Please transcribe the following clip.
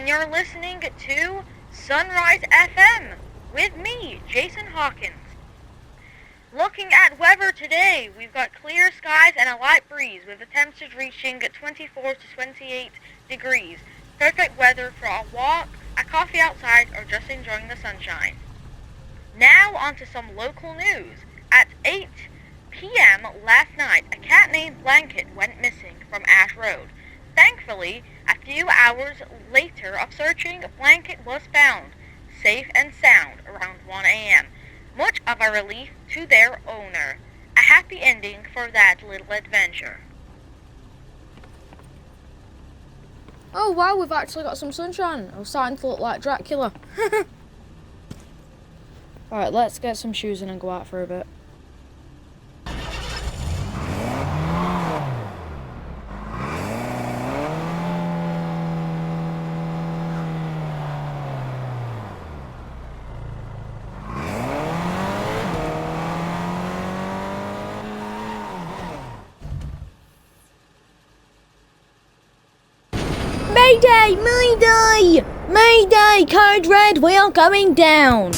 and you're listening to Sunrise FM with me, Jason Hawkins. Looking at weather today, we've got clear skies and a light breeze with the temperatures reaching 24 to 28 degrees. Perfect weather for a walk, a coffee outside, or just enjoying the sunshine. Now on to some local news. At 8 p.m. last night, a cat named Blanket went missing from Ash Road. Thankfully, a few hours later of searching, Blanket was found, safe and sound, around 1 a.m. Much of a relief to their owner. A happy ending for that little adventure. Oh wow, we've actually got some sunshine. I'm starting to look like Dracula. Alright, let's get some shoes in and go out for a bit. Mayday! Mayday! Mayday! Code red, we are going down!